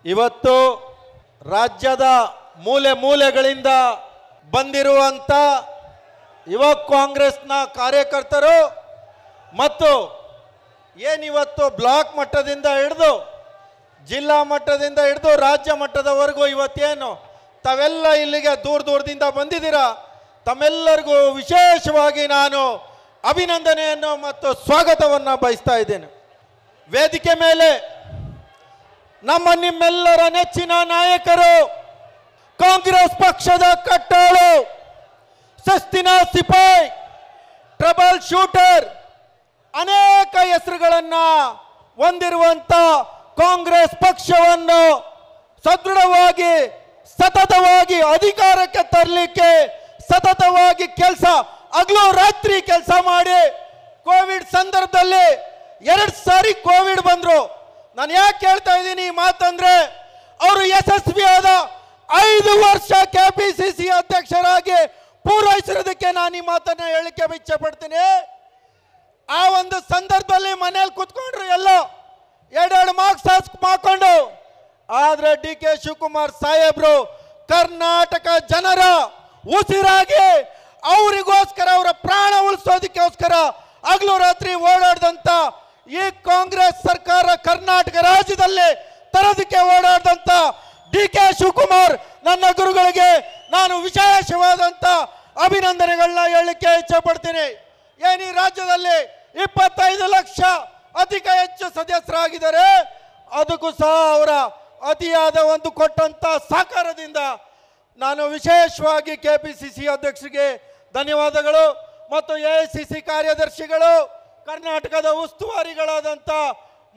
ಇವತ್ತು ರಾಜ್ಯದ ಮೂಲೆ ಮೂಲೆಗಳಿಂದ ಬಂದಿರುವಂಥ ಯುವ ಕಾಂಗ್ರೆಸ್ನ ಕಾರ್ಯಕರ್ತರು ಮತ್ತು ಏನಿವತ್ತು ಬ್ಲಾಕ್ ಮಟ್ಟದಿಂದ ಹಿಡಿದು ಜಿಲ್ಲಾ ಮಟ್ಟದಿಂದ ಹಿಡಿದು ರಾಜ್ಯ ಮಟ್ಟದವರೆಗೂ ಇವತ್ತೇನು ತಾವೆಲ್ಲ ಇಲ್ಲಿಗೆ ದೂರದಿಂದ ಬಂದಿದ್ದೀರಾ, ತಮ್ಮೆಲ್ಲರಿಗೂ ವಿಶೇಷವಾಗಿ ನಾನು ಅಭಿನಂದನೆಯನ್ನು ಮತ್ತು ಸ್ವಾಗತವನ್ನು ಬಯಸ್ತಾ ಇದ್ದೇನೆ. ವೇದಿಕೆ ಮೇಲೆ ನಿಮ್ಮೆಲ್ಲರ ನೆಚ್ಚಿನ ನಾಯಕರು, ಕಾಂಗ್ರೆಸ್ ಪಕ್ಷದ ಕಟ್ಟಾಳು, ಸಸ್ತಿನ ಸಿಪಾಯಿ, ಟ್ರಬಲ್ ಶೂಟರ್, ಅನೇಕ ಹೆಸರುಗಳನ್ನ ಹೊಂದಿರುವಂತ ಕಾಂಗ್ರೆಸ್ ಪಕ್ಷವನ್ನು ಸದೃಢವಾಗಿ ಸತತವಾಗಿ ಅಧಿಕಾರಕ್ಕೆ ತರಲಿಕ್ಕೆ ಸತತವಾಗಿ ಕೆಲಸ, ಹಗಲು ರಾತ್ರಿ ಕೆಲಸ ಮಾಡಿ ಕೋವಿಡ್ ಸಂದರ್ಭದಲ್ಲಿ 2 ಸಾರಿ ಕೋವಿಡ್ ಬಂದ್ರು. ನಾನು ಯಾಕೆ ಹೇಳ್ತಾ ಇದ್ದೀನಿ ಈ ಮಾತಂದ್ರೆ, ಅವರು ಯಶಸ್ವಿಯಾದ 5 ವರ್ಷ ಕೆಪಿಸಿಸಿ ಅಧ್ಯಕ್ಷರಾಗಿ ಪೂರೈಸಿರೋದಕ್ಕೆ ನಾನು ಈ ಮಾತನ್ನ ಹೇಳಿಕೆ ಇಚ್ಛೆ ಪಡ್ತೀನಿ. ಆ ಒಂದು ಸಂದರ್ಭದಲ್ಲಿ ಮನೇಲಿ ಕೂತ್ಕೊಂಡ್ರು, ಎಲ್ಲ 2 ಮಾರ್ಕ್ಸ್ ಹಾಕೊಂಡು. ಆದ್ರೆ ಡಿ ಕೆ ಶಿವಕುಮಾರ್ ಸಾಹೇಬ್ರು ಕರ್ನಾಟಕ ಜನರ ಉಸಿರಾಗಿ ಅವರಿಗೋಸ್ಕರ, ಅವರ ಪ್ರಾಣ ಉಳಿಸೋದಕ್ಕೋಸ್ಕರ ಹಗಲು ರಾತ್ರಿ ಓಡಾಡ್ದಂತ ಈ ಕಾಂಗ್ರೆಸ್ ಸರ್ಕಾರ ಕರ್ನಾಟಕ ರಾಜ್ಯದಲ್ಲಿ ತರೋದಕ್ಕೆ ಓಡಾಡ್ದಂತ ಡಿ ಕೆ ಶಿವಕುಮಾರ್ ನನ್ನ ಗುರುಗಳಿಗೆ ನಾನು ವಿಶೇಷವಾದಂತ ಅಭಿನಂದನೆಗಳನ್ನ ಹೇಳಲಿಕ್ಕೆ ಇಚ್ಛೆ ಪಡ್ತೀನಿ. ಈ ರಾಜ್ಯದಲ್ಲಿ 25 ಲಕ್ಷ ಅಧಿಕ ಹೆಚ್ಚು ಸದಸ್ಯರಾಗಿದ್ದಾರೆ. ಅದಕ್ಕೂ ಸಹ ಅವರ ಅತಿಯಾದ ಒಂದು ಕೊಟ್ಟಂತ ಸಹಕಾರದಿಂದ ನಾನು ವಿಶೇಷವಾಗಿ ಕೆಪಿಸಿಸಿ ಅಧ್ಯಕ್ಷರಿಗೆ ಧನ್ಯವಾದಗಳು ಮತ್ತು ಎಐಸಿಸಿ ಕಾರ್ಯದರ್ಶಿಗಳು, ಕರ್ನಾಟಕದ ಉಸ್ತುವಾರಿಗಳಾದಂಥ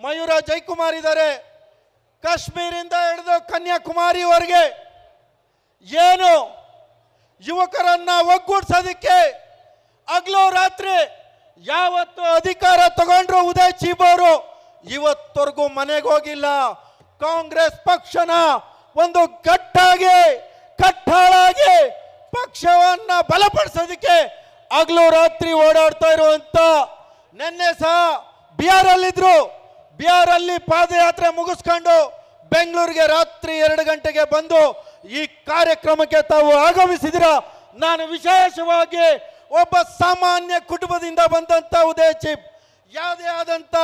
ಮಯೂರ ಜೈಕುಮಾರ್ ಇದ್ದಾರೆ. ಕಾಶ್ಮೀರಿಂದ ಹಿಡಿದು ಕನ್ಯಾಕುಮಾರಿವರೆಗೆ ಏನು ಯುವಕರನ್ನ ಒಗ್ಗೂಡಿಸೋದಕ್ಕೆ ಹಗಲು ರಾತ್ರಿ ಯಾವತ್ತು ಅಧಿಕಾರ ತಗೊಂಡ್ರು ಉದಯ್ ಚೀಬ್ ಅವರು ಇವತ್ತವರೆಗೂ ಮನೆಗೆ ಹೋಗಿಲ್ಲ. ಕಾಂಗ್ರೆಸ್ ಪಕ್ಷನ ಒಂದು ಕಟ್ಟಾಳಾಗಿ ಪಕ್ಷವನ್ನ ಬಲಪಡಿಸೋದಕ್ಕೆ ಹಗಲು ರಾತ್ರಿ ಓಡಾಡ್ತಾ ಇರುವಂತ, ನಿನ್ನೆ ಸಹ ಬಿಹಾರ್ ಅಲ್ಲಿದ್ರು, ಬಿಹಾರ್ ಅಲ್ಲಿ ಪಾದಯಾತ್ರೆ ಮುಗಿಸ್ಕೊಂಡು ಬೆಂಗಳೂರಿಗೆ ರಾತ್ರಿ 2 ಗಂಟೆಗೆ ಬಂದು ಈ ಕಾರ್ಯಕ್ರಮಕ್ಕೆ ತಾವು ಆಗಮಿಸಿದಿರ. ನಾನು ವಿಶೇಷವಾಗಿ ಒಬ್ಬ ಸಾಮಾನ್ಯ ಕುಟುಂಬದಿಂದ ಬಂದಂತ ಉದಯ್ ಚೀಬ್, ಯಾವುದೇ ಆದಂತ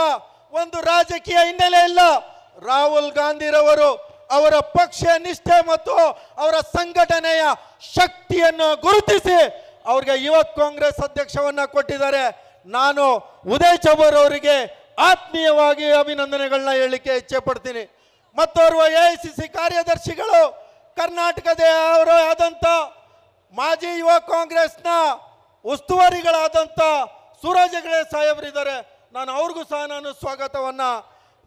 ಒಂದು ರಾಜಕೀಯ ಹಿನ್ನೆಲೆ ಇಲ್ಲ. ರಾಹುಲ್ ಗಾಂಧಿರವರು ಅವರ ಪಕ್ಷ ನಿಷ್ಠೆ ಮತ್ತು ಅವರ ಸಂಘಟನೆಯ ಶಕ್ತಿಯನ್ನು ಗುರುತಿಸಿ ಅವ್ರಿಗೆ ಯುವ ಕಾಂಗ್ರೆಸ್ ಅಧ್ಯಕ್ಷವನ್ನ ಕೊಟ್ಟಿದ್ದಾರೆ. ನಾನು ಉದಯ್ ಚಬರ್ ಅವರಿಗೆ ಆತ್ಮೀಯವಾಗಿ ಅಭಿನಂದನೆಗಳನ್ನ ಹೇಳಲಿಕ್ಕೆ ಇಚ್ಛೆ ಪಡ್ತೀನಿ. ಮತ್ತೋರ್ವ ಎಐಸಿಸಿ ಕಾರ್ಯದರ್ಶಿಗಳು, ಕರ್ನಾಟಕದ ಅವರು ಆದಂತ ಮಾಜಿ ಯುವ ಕಾಂಗ್ರೆಸ್ನ ಉಸ್ತುವಾರಿಗಳಾದಂಥ ಸೂರಜ್ ಹೆಗಡೆ ಸಾಹೇಬರಿದ್ದಾರೆ. ನಾನು ಅವ್ರಿಗೂ ಸಹ ನಾನು ಸ್ವಾಗತವನ್ನ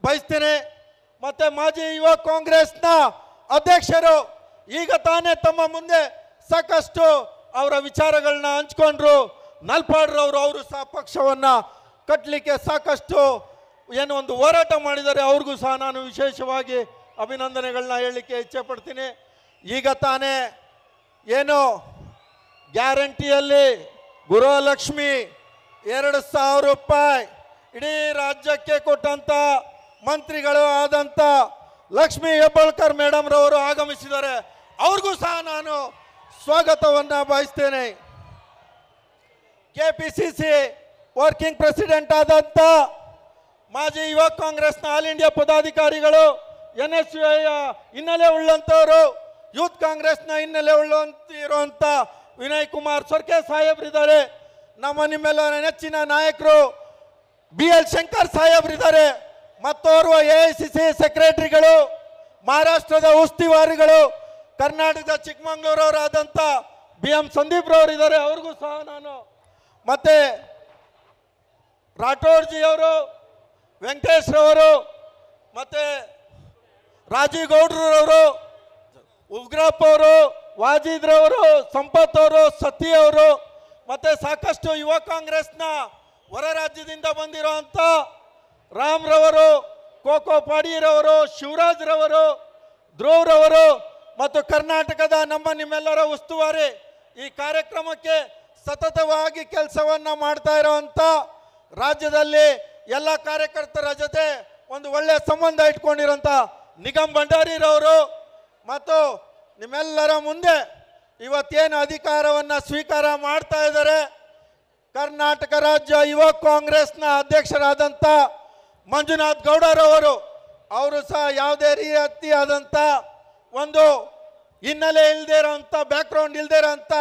ಬಯಸ್ತೇನೆ. ಮತ್ತೆ ಮಾಜಿ ಯುವ ಕಾಂಗ್ರೆಸ್ನ ಅಧ್ಯಕ್ಷರು ಈಗ ತಾನೇ ತಮ್ಮ ಮುಂದೆ ಸಾಕಷ್ಟು ಅವರ ವಿಚಾರಗಳನ್ನ ಹಂಚ್ಕೊಂಡ್ರು. ನಲ್ಪಾಡ್ರವರು ಅವರು ಸಹ ಪಕ್ಷವನ್ನ ಕಟ್ಟಲಿಕ್ಕೆ ಸಾಕಷ್ಟು ಏನು ಒಂದು ಹೋರಾಟ ಮಾಡಿದ್ದಾರೆ. ಅವ್ರಿಗೂ ಸಹ ನಾನು ವಿಶೇಷವಾಗಿ ಅಭಿನಂದನೆಗಳನ್ನ ಹೇಳಲಿಕ್ಕೆ ಇಚ್ಛೆ ಪಡ್ತೀನಿ. ಈಗ ತಾನೇ ಏನು ಗ್ಯಾರಂಟಿಯಲ್ಲಿ ಗೃಹಲಕ್ಷ್ಮಿ 2,000 ರೂಪಾಯಿ ಇಡೀ ರಾಜ್ಯಕ್ಕೆ ಕೊಟ್ಟಂತ ಮಂತ್ರಿಗಳು ಆದಂತ ಲಕ್ಷ್ಮೀ ಹೆಬ್ಬಾಳ್ಕರ್ ಮೇಡಮ್ ರವರು ಆಗಮಿಸಿದ್ದಾರೆ. ಅವ್ರಿಗೂ ಸಹ ನಾನು ಸ್ವಾಗತವನ್ನ ಬಯಸ್ತೇನೆ. ಕೆಪಿಸಿಸಿ ವರ್ಕಿಂಗ್ ಪ್ರೆಸಿಡೆಂಟ್ ಆದಂತ ಮಾಜಿ ಯುವ ಕಾಂಗ್ರೆಸ್ನ ಆಲ್ ಇಂಡಿಯಾ ಪದಾಧಿಕಾರಿಗಳು, NSUI ಹಿನ್ನೆಲೆ ಉಳ್ಳಂತವರು, ಯೂತ್ ಕಾಂಗ್ರೆಸ್ನ ಹಿನ್ನೆಲೆ ಇರುವಂತ ವಿನಯ್ ಕುಮಾರ್ ಸೊರ್ಕೆ ಸಾಹೇಬ್ರಿದ್ದಾರೆ. ನಿಮ್ಮೆಲ್ಲರ ನೆಚ್ಚಿನ ನಾಯಕರು BL ಶಂಕರ್ ಸಾಹೇಬ್ರಿದ್ದಾರೆ. ಮತ್ತೋರ್ವ ಎಐಸಿಸಿ ಸೆಕ್ರೆಟರಿಗಳು, ಮಹಾರಾಷ್ಟ್ರದ ಉಸ್ತುವಾರಿಗಳು, ಕರ್ನಾಟಕದ ಚಿಕ್ಕಮಂಗ್ಳೂರವರಾದಂಥ BM ಸಂದೀಪ್ ರವರಿದ್ದಾರೆ. ಅವ್ರಿಗೂ ಸಹ ನಾನು, ಮತ್ತೆ ರಾಠೋಡ್ಜಿ ಅವರು, ವೆಂಕಟೇಶ್ ರವರು, ಮತ್ತೆ ರಾಜೀವ್ ಗೌಡ್ರವರು, ಉಗ್ರಪ್ಪ ಅವರು, ವಾಜಿದ್ ರವರು, ಸಂಪತ್ ಅವರು, ಸತಿ ಅವರು, ಮತ್ತೆ ಸಾಕಷ್ಟು ಯುವ ಕಾಂಗ್ರೆಸ್ನ ಹೊರ ರಾಜ್ಯದಿಂದ ಬಂದಿರುವಂಥ ರಾಮ್ ರವರು, ಕೋಕೋ ಪಾಡಿರವರು, ಶಿವರಾಜ್ ರವರು, ಧ್ರುವ್ ರವರು ಮತ್ತು ಕರ್ನಾಟಕದ ನಿಮ್ಮೆಲ್ಲರ ಉಸ್ತುವಾರಿ ಈ ಕಾರ್ಯಕ್ರಮಕ್ಕೆ ಸತತವಾಗಿ ಕೆಲಸವನ್ನ ಮಾಡ್ತಾ ಇರುವಂತ, ರಾಜ್ಯದಲ್ಲಿ ಎಲ್ಲ ಕಾರ್ಯಕರ್ತರ ಜೊತೆ ಒಂದು ಒಳ್ಳೆಯ ಸಂಬಂಧ ಇಟ್ಕೊಂಡಿರುವಂತ ನಿಗಮ್ ಭಂಡಾರಿರವರು ಮತ್ತು ನಿಮ್ಮೆಲ್ಲರ ಮುಂದೆ ಇವತ್ತೇನು ಅಧಿಕಾರವನ್ನು ಸ್ವೀಕಾರ ಮಾಡ್ತಾ ಇದ್ದಾರೆ ಕರ್ನಾಟಕ ರಾಜ್ಯ ಯುವ ಕಾಂಗ್ರೆಸ್ನ ಅಧ್ಯಕ್ಷರಾದಂಥ ಮಂಜುನಾಥ್ ಗೌಡರವರು, ಅವರು ಸಹ ಯಾವುದೇ ರೀತಿಯಾದಂಥ ಒಂದು ಹಿನ್ನೆಲೆ ಇಲ್ಲದೆ ಇರೋಂಥ ಬ್ಯಾಕ್ಗ್ರೌಂಡ್ ಇಲ್ಲದೆ ಇರೋಂಥ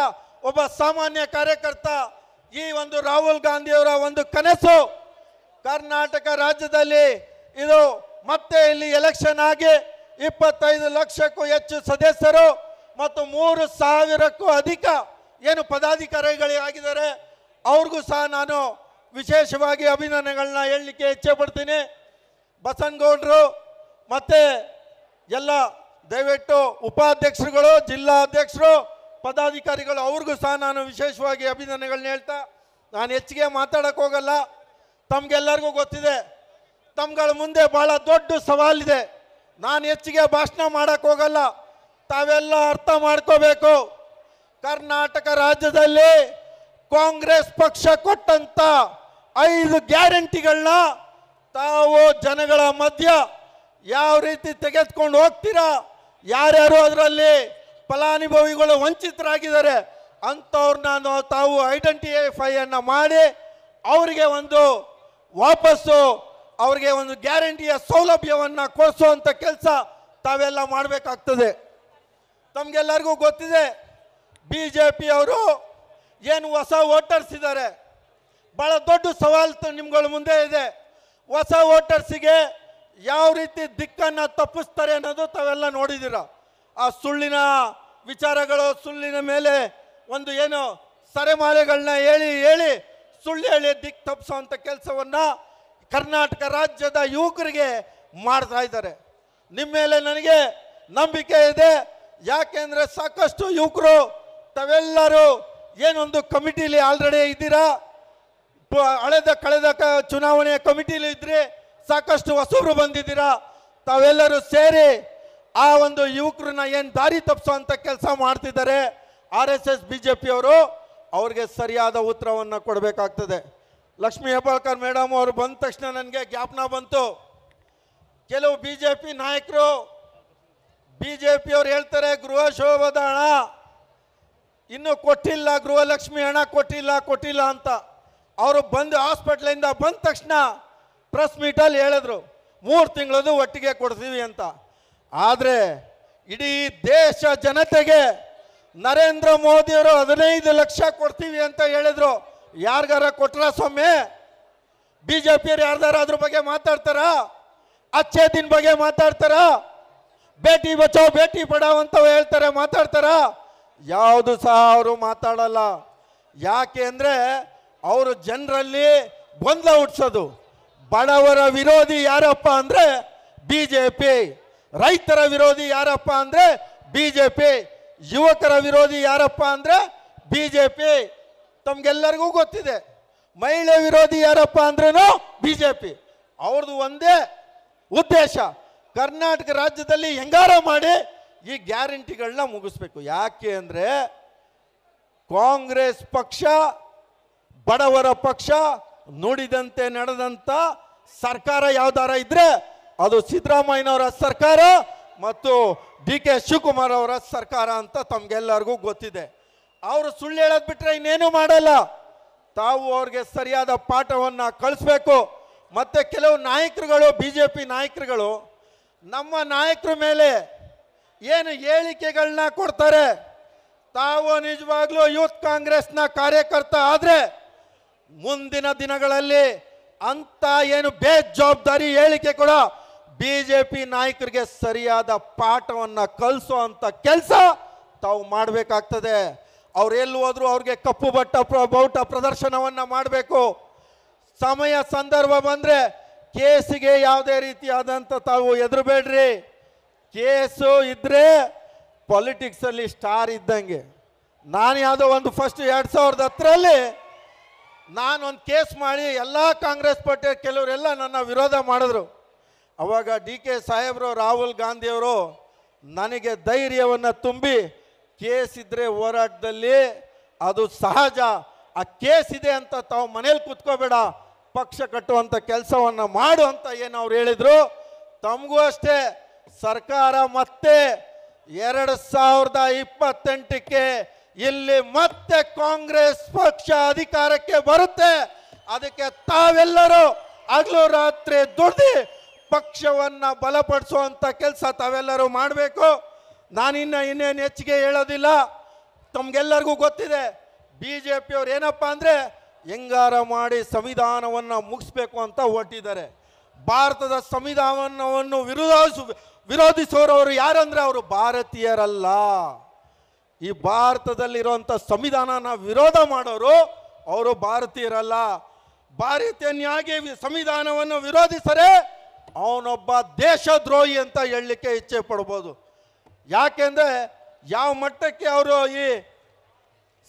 ಒಬ್ಬ ಸಾಮಾನ್ಯ ಕಾರ್ಯಕರ್ತ. ಈ ಒಂದು ರಾಹುಲ್ ಗಾಂಧಿಯವರ ಒಂದು ಕನಸು ಕರ್ನಾಟಕ ರಾಜ್ಯದಲ್ಲಿ ಇದು ಮತ್ತೆ ಇಲ್ಲಿ ಎಲೆಕ್ಷನ್ ಆಗಿ 25 ಲಕ್ಷಕ್ಕೂ ಹೆಚ್ಚು ಸದಸ್ಯರು ಮತ್ತು 3,000ಕ್ಕೂ ಅಧಿಕ ಏನು ಪದಾಧಿಕಾರಿಗಳಿಗಾಗಿದ್ದಾರೆ. ಅವ್ರಿಗೂ ಸಹ ನಾನು ವಿಶೇಷವಾಗಿ ಅಭಿನಂದನೆಗಳನ್ನ ಹೇಳಲಿಕ್ಕೆ ಇಚ್ಛೆ ಪಡ್ತೀನಿ. ಬಸನಗೌಡರು ಮತ್ತು ಎಲ್ಲ ದಯವಿಟ್ಟು ಉಪಾಧ್ಯಕ್ಷರುಗಳು, ಜಿಲ್ಲಾ ಅಧ್ಯಕ್ಷರು, ಪದಾಧಿಕಾರಿಗಳು ಅವ್ರಿಗೂ ಸಹ ನಾನು ವಿಶೇಷವಾಗಿ ಅಭಿನಂದನೆಗಳನ್ನ ಹೇಳ್ತಾ ನಾನು ಹೆಚ್ಚಿಗೆ ಮಾತಾಡೋಕ್ಕೆ ಹೋಗಲ್ಲ. ತಮಗೆಲ್ಲರಿಗೂ ಗೊತ್ತಿದೆ, ತಮ್ಗಳ ಮುಂದೆ ಭಾಳ ದೊಡ್ಡ ಸವಾಲಿದೆ. ನಾನು ಹೆಚ್ಚಿಗೆ ಭಾಷಣ ಮಾಡೋಕ್ಕೆ ಹೋಗಲ್ಲ. ತಾವೆಲ್ಲ ಅರ್ಥ ಮಾಡ್ಕೋಬೇಕು, ಕರ್ನಾಟಕ ರಾಜ್ಯದಲ್ಲಿ ಕಾಂಗ್ರೆಸ್ ಪಕ್ಷ ಕೊಟ್ಟಂತ 5 ಗ್ಯಾರಂಟಿಗಳನ್ನ ತಾವು ಜನಗಳ ಮಧ್ಯ ಯಾವ ರೀತಿ ತೆಗೆದುಕೊಂಡು ಹೋಗ್ತೀರಾ, ಯಾರ್ಯಾರು ಅದರಲ್ಲಿ ಫಲಾನುಭವಿಗಳು ವಂಚಿತರಾಗಿದ್ದಾರೆ ಅಂಥವ್ರನ್ನ ತಾವು ಐಡೆಂಟಿಫೈಯನ್ನು ಮಾಡಿ ಅವರಿಗೆ ಒಂದು ವಾಪಸ್ಸು ಅವ್ರಿಗೆ ಒಂದು ಗ್ಯಾರಂಟಿಯ ಸೌಲಭ್ಯವನ್ನು ಕೊಡಿಸುವಂಥ ಕೆಲಸ ತಾವೆಲ್ಲ ಮಾಡಬೇಕಾಗ್ತದೆ. ತಮಗೆಲ್ಲರಿಗೂ ಗೊತ್ತಿದೆ, BJP ಅವರು ಏನು ಹೊಸ ವೋಟರ್ಸ್ ಇದ್ದಾರೆ, ಭಾಳ ದೊಡ್ಡ ಸವಾಲು ನಿಮ್ಗಳ ಮುಂದೆ ಇದೆ. ಹೊಸ ವೋಟರ್ಸಿಗೆ ಯಾವ ರೀತಿ ದಿಕ್ಕನ್ನು ತಪ್ಪಿಸ್ತಾರೆ ಅನ್ನೋದು ತಾವೆಲ್ಲ ನೋಡಿದ್ದೀರ. ಆ ಸುಳ್ಳಿನ ವಿಚಾರಗಳು, ಸುಳ್ಳಿನ ಮೇಲೆ ಒಂದು ಏನು ಸರೆಮಾಲೆಗಳನ್ನ ಹೇಳಿ ಸುಳ್ಳು ಹೇಳಿ ದಿಕ್ಕು ತಪ್ಪಿಸೋವಂಥ ಕೆಲಸವನ್ನು ಕರ್ನಾಟಕ ರಾಜ್ಯದ ಯುವಕರಿಗೆ ಮಾಡ್ತಾ ಇದ್ದಾರೆ. ನಿಮ್ಮ ಮೇಲೆ ನನಗೆ ನಂಬಿಕೆ ಇದೆ. ಯಾಕೆಂದರೆ ಸಾಕಷ್ಟು ಯುವಕರು ತಾವೆಲ್ಲರೂ ಏನೊಂದು ಕಮಿಟಿಲಿ ಆಲ್ರೆಡಿ ಇದ್ದೀರಾ, ಕಳೆದ ಚುನಾವಣೆಯ ಕಮಿಟಿಲಿ ಇದ್ರಿ, ಸಾಕಷ್ಟು ಹೊಸಬರು ಬಂದಿದ್ದೀರಾ. ತಾವೆಲ್ಲರೂ ಸೇರಿ ಆ ಒಂದು ಯುವಕರನ್ನ ಏನು ದಾರಿ ತಪ್ಪಿಸೋವಂಥ ಕೆಲಸ ಮಾಡ್ತಿದ್ದಾರೆ. RSS BJP ಅವರು ಅವ್ರಿಗೆ ಸರಿಯಾದ ಉತ್ತರವನ್ನು ಕೊಡಬೇಕಾಗ್ತದೆ. ಲಕ್ಷ್ಮೀ ಹೆಬ್ಬಾಳ್ಕರ್ ಮೇಡಮ್ ಅವರು ಬಂದ ತಕ್ಷಣ ನನಗೆ ಜ್ಞಾಪನ ಬಂತು. ಕೆಲವು BJP ನಾಯಕರು ಅವ್ರು ಹೇಳ್ತಾರೆ ಗೃಹಶೋಭದ ಹಣ ಇನ್ನೂ ಕೊಟ್ಟಿಲ್ಲ, ಗೃಹಲಕ್ಷ್ಮಿ ಹಣ ಕೊಟ್ಟಿಲ್ಲ ಅಂತ. ಅವರು ಬಂದು ಹಾಸ್ಪಿಟ್ಲಿಂದ ಬಂದ ತಕ್ಷಣ ಪ್ರೆಸ್ ಮೀಟಲ್ಲಿ ಹೇಳಿದ್ರು 3 ತಿಂಗಳದು ಒಟ್ಟಿಗೆ ಕೊಡ್ತೀವಿ ಅಂತ. ಆದರೆ ಇಡೀ ದೇಶ ಜನತೆಗೆ ನರೇಂದ್ರ ಮೋದಿಯವರು 15 ಲಕ್ಷ ಕೊಡ್ತೀವಿ ಅಂತ ಹೇಳಿದ್ರು. ಯಾರಿಗಾರ ಕೊಟ್ರ ಸ್ವಾಮಿ? BJP ಯಾರ್ದಾರ ಅದ್ರ ಬಗ್ಗೆ ಮಾತಾಡ್ತಾರ? ಅಚ್ಚೇ ದಿನ ಬಗ್ಗೆ ಮಾತಾಡ್ತಾರ? ಬೇಟಿ ಬಚಾವ್ ಬೇಟಿ ಪಡಾವ್ ಅಂತ ಹೇಳ್ತಾರೆ, ಮಾತಾಡ್ತಾರ? ಯಾವುದು ಸಹ ಅವರು ಮಾತಾಡಲ್ಲ. ಯಾಕೆ ಅಂದರೆ ಅವರು ಜನರಲ್ಲಿ ಗೊಂದಲ ಹುಟ್ಟಿಸೋದು. ಬಡವರ ವಿರೋಧಿ ಯಾರಪ್ಪ ಅಂದರೆ BJP, ರೈತರ ವಿರೋಧಿ ಯಾರಪ್ಪ ಅಂದರೆ BJP, ಯುವಕರ ವಿರೋಧಿ ಯಾರಪ್ಪ ಅಂದರೆ BJP. ತಮಗೆಲ್ಲರಿಗೂ ಗೊತ್ತಿದೆ. ಮಹಿಳೆ ವಿರೋಧಿ ಯಾರಪ್ಪ ಅಂದ್ರೂ BJP. ಅವ್ರದ್ದು ಒಂದೇ ಉದ್ದೇಶ, ಕರ್ನಾಟಕ ರಾಜ್ಯದಲ್ಲಿ ಹೆಂಗಾರ ಮಾಡಿ ಈ ಗ್ಯಾರಂಟಿಗಳನ್ನ ಮುಗಿಸ್ಬೇಕು. ಯಾಕೆ ಅಂದರೆ ಕಾಂಗ್ರೆಸ್ ಪಕ್ಷ ಬಡವರ ಪಕ್ಷ, ನುಡಿದಂತೆ ನಡೆದಂಥ ಸರ್ಕಾರ ಯಾವ್ದಾರ ಇದ್ರೆ ಅದು ಸಿದ್ದರಾಮಯ್ಯನವರ ಸರ್ಕಾರ ಮತ್ತು DK ಶಿವಕುಮಾರ್ ಅವರ ಸರ್ಕಾರ ಅಂತ ತಮಗೆಲ್ಲರಿಗೂ ಗೊತ್ತಿದೆ. ಅವರು ಸುಳ್ಳು ಹೇಳೋದು ಬಿಟ್ಟರೆ ಇನ್ನೇನು ಮಾಡಲ್ಲ. ತಾವು ಅವ್ರಿಗೆ ಸರಿಯಾದ ಪಾಠವನ್ನು ಕಳಿಸ್ಬೇಕು. ಮತ್ತು ಕೆಲವು ನಾಯಕರುಗಳು, BJP ನಾಯಕರುಗಳು ನಮ್ಮ ನಾಯಕರ ಮೇಲೆ ಏನು ಹೇಳಿಕೆಗಳನ್ನ ಕೊಡ್ತಾರೆ. ತಾವು ನಿಜವಾಗ್ಲೂ ಯೂತ್ ಕಾಂಗ್ರೆಸ್ನ ಕಾರ್ಯಕರ್ತ ಆದರೆ ಮುಂದಿನ ದಿನಗಳಲ್ಲಿ ಅಂತ ಏನು ಬೇಜವಾಬ್ದಾರಿ ಹೇಳಿಕೆ ಕೂಡ BJP ನಾಯಕರಿಗೆ ಸರಿಯಾದ ಪಾಠವನ್ನು ಕಲಿಸೋ ಅಂತ ಕೆಲಸ ತಾವು ಮಾಡಬೇಕಾಗ್ತದೆ. ಅವ್ರು ಎಲ್ಲಿ ಹೋದ್ರು ಅವ್ರಿಗೆ ಕಪ್ಪು ಬಾವುಟ ಪ್ರದರ್ಶನವನ್ನು ಮಾಡಬೇಕು. ಸಮಯ ಸಂದರ್ಭ ಬಂದರೆ ಕೇಸಿಗೆ ಯಾವುದೇ ರೀತಿಯಾದಂಥ ತಾವು ಹೆದರಬೇಡ್ರಿ. ಕೇಸು ಇದ್ದರೆ ಪೊಲಿಟಿಕ್ಸಲ್ಲಿ ಸ್ಟಾರ್ ಇದ್ದಂಗೆ. ನಾನು ಯಾವುದೋ ಒಂದು ಫಸ್ಟ್ 2010ರಲ್ಲಿ ನಾನೊಂದು ಕೇಸ್ ಮಾಡಿ ಎಲ್ಲ ಕಾಂಗ್ರೆಸ್ ಪಾರ್ಟಿ ಕೆಲವರೆಲ್ಲ ನನ್ನ ವಿರೋಧ ಮಾಡಿದ್ರು. ಅವಾಗ DK ಸಾಹೇಬರು, ರಾಹುಲ್ ಗಾಂಧಿಯವರು ನನಗೆ ಧೈರ್ಯವನ್ನು ತುಂಬಿ ಕೇಸ್ ಇದ್ದರೆ ಹೋರಾಟದಲ್ಲಿ ಅದು ಸಹಜ, ಆ ಕೇಸ್ ಇದೆ ಅಂತ ತಾವು ಮನೇಲಿ ಕೂತ್ಕೋಬೇಡ, ಪಕ್ಷ ಕಟ್ಟುವಂಥ ಕೆಲಸವನ್ನು ಮಾಡು ಅಂತ ಏನು ಅವ್ರು ಹೇಳಿದರು. ತಮಗೂ ಅಷ್ಟೇ ಸರ್ಕಾರ ಮತ್ತೆ 2028ಕ್ಕೆ ಇಲ್ಲಿ ಮತ್ತೆ ಕಾಂಗ್ರೆಸ್ ಪಕ್ಷ ಅಧಿಕಾರಕ್ಕೆ ಬರುತ್ತೆ. ಅದಕ್ಕೆ ತಾವೆಲ್ಲರೂ ಹಗಲು ರಾತ್ರಿ ದುಡ್ದು ಪಕ್ಷವನ್ನ ಬಲಪಡಿಸುವಂತ ಕೆಲಸ ತಾವೆಲ್ಲರೂ ಮಾಡಬೇಕು. ಇನ್ನೇನು ಹೆಚ್ಚಿಗೆ ಹೇಳೋದಿಲ್ಲ. ತಮ್ಗೆಲ್ಲರಿಗೂ ಗೊತ್ತಿದೆ, BJP ಅವ್ರು ಏನಪ್ಪ ಅಂದ್ರೆ ಹೆಂಗಾರ ಮಾಡಿ ಸಂವಿಧಾನವನ್ನ ಮುಗಿಸ್ಬೇಕು ಅಂತ ಹೊರಟಿದ್ದಾರೆ. ಭಾರತದ ಸಂವಿಧಾನವನ್ನು ವಿರೋಧಿಸೋರವರು ಯಾರಂದ್ರೆ ಅವರು ಭಾರತೀಯರಲ್ಲ. ಈ ಭಾರತದಲ್ಲಿರುವಂಥ ಸಂವಿಧಾನನ ವಿರೋಧ ಮಾಡೋರು ಅವರು ಭಾರತೀಯರಲ್ಲ. ಭಾರತೀಯನಾಗಿ ಸಂವಿಧಾನವನ್ನು ವಿರೋಧಿಸರೆ ಅವನೊಬ್ಬ ದೇಶದ್ರೋಹಿ ಅಂತ ಹೇಳಲಿಕ್ಕೆ ಇಚ್ಛೆ ಪಡ್ಬೋದು. ಯಾಕೆಂದ್ರೆ ಯಾವ ಮಟ್ಟಕ್ಕೆ ಅವರು ಈ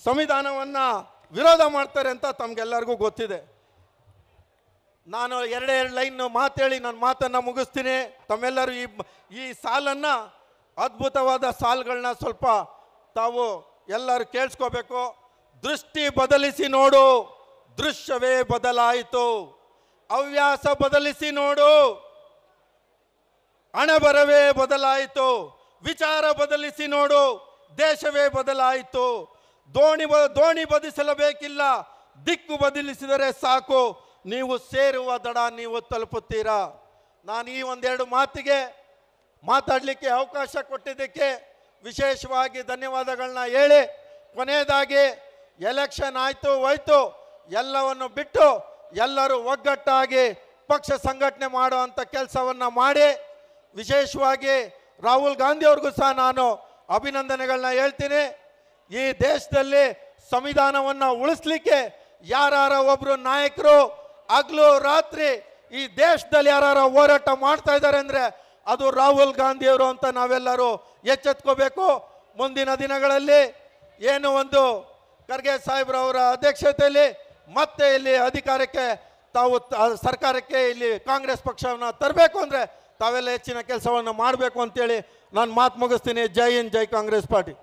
ಸಂವಿಧಾನವನ್ನು ವಿರೋಧ ಮಾಡ್ತಾರೆ ಅಂತ ತಮಗೆಲ್ಲರಿಗೂ ಗೊತ್ತಿದೆ. ನಾನು ಎರಡೇ ಲೈನ್ ಮಾತೇಳಿ ನನ್ನ ಮಾತನ್ನು ಮುಗಿಸ್ತೀನಿ. ತಮ್ಮೆಲ್ಲರೂ ಈ ಸಾಲನ್ನು, ಅದ್ಭುತವಾದ ಸಾಲುಗಳನ್ನ ಸ್ವಲ್ಪ ತಾವು ಎಲ್ಲರೂ ಕೇಳಿಸ್ಕೋಬೇಕು. ದೃಷ್ಟಿ ಬದಲಿಸಿ ನೋಡು, ದೃಶ್ಯವೇ ಬದಲಾಯಿತು. ಹವ್ಯಾಸ ಬದಲಿಸಿ ನೋಡು, ಹಣಬರವೇ ಬದಲಾಯಿತು. ವಿಚಾರ ಬದಲಿಸಿ ನೋಡು, ದೇಶವೇ ಬದಲಾಯಿತು. ದೋಣಿ ಬದಲಿಸಲೇಬೇಕಿಲ್ಲ, ದಿಕ್ಕು ಬದಲಿಸಿದರೆ ಸಾಕು, ನೀವು ಸೇರುವ ದಡ ನೀವು ತಲುಪುತ್ತೀರಾ. ನಾನು ಈ ಒಂದೆರಡು ಮಾತಿಗೆ ಮಾತಾಡಲಿಕ್ಕೆ ಅವಕಾಶ ಕೊಟ್ಟಿದ್ದಕ್ಕೆ ವಿಶೇಷವಾಗಿ ಧನ್ಯವಾದಗಳನ್ನ ಹೇಳಿ, ಕೊನೆಯದಾಗಿ ಎಲೆಕ್ಷನ್ ಆಯಿತು ಹೋಯ್ತು, ಎಲ್ಲವನ್ನು ಬಿಟ್ಟು ಎಲ್ಲರೂ ಒಗ್ಗಟ್ಟಾಗಿ ಪಕ್ಷ ಸಂಘಟನೆ ಮಾಡುವಂಥ ಕೆಲಸವನ್ನು ಮಾಡಿ, ವಿಶೇಷವಾಗಿ ರಾಹುಲ್ ಗಾಂಧಿ ಅವ್ರಿಗೂ ಸಹ ನಾನು ಅಭಿನಂದನೆಗಳನ್ನ ಹೇಳ್ತೀನಿ. ಈ ದೇಶದಲ್ಲಿ ಸಂವಿಧಾನವನ್ನು ಉಳಿಸ್ಲಿಕ್ಕೆ ಯಾರ ಒಬ್ಬರು ನಾಯಕರು ಹಗಲು ರಾತ್ರಿ ಈ ದೇಶದಲ್ಲಿ ಯಾರು ಹೋರಾಟ ಮಾಡ್ತಾ ಇದ್ದಾರೆ ಅಂದರೆ ಅದು ರಾಹುಲ್ ಗಾಂಧಿಯವರು ಅಂತ ನಾವೆಲ್ಲರೂ ಎಚ್ಚೆತ್ಕೋಬೇಕು. ಮುಂದಿನ ದಿನಗಳಲ್ಲಿ ಏನು ಒಂದು ಖರ್ಗೆ ಸಾಹೇಬ್ರವರ ಅಧ್ಯಕ್ಷತೆಯಲ್ಲಿ ಮತ್ತೆ ಇಲ್ಲಿ ಅಧಿಕಾರಕ್ಕೆ ತಾವು ಸರ್ಕಾರಕ್ಕೆ ಇಲ್ಲಿ ಕಾಂಗ್ರೆಸ್ ಪಕ್ಷವನ್ನು ತರಬೇಕು ಅಂದರೆ ತಾವೆಲ್ಲ ಹೆಚ್ಚಿನ ಕೆಲಸವನ್ನು ಮಾಡಬೇಕು ಅಂತೇಳಿ ನಾನು ಮಾತು ಮುಗಿಸ್ತೀನಿ. ಜೈ ಹಿಂದ್, ಜೈ ಕಾಂಗ್ರೆಸ್ ಪಾರ್ಟಿ.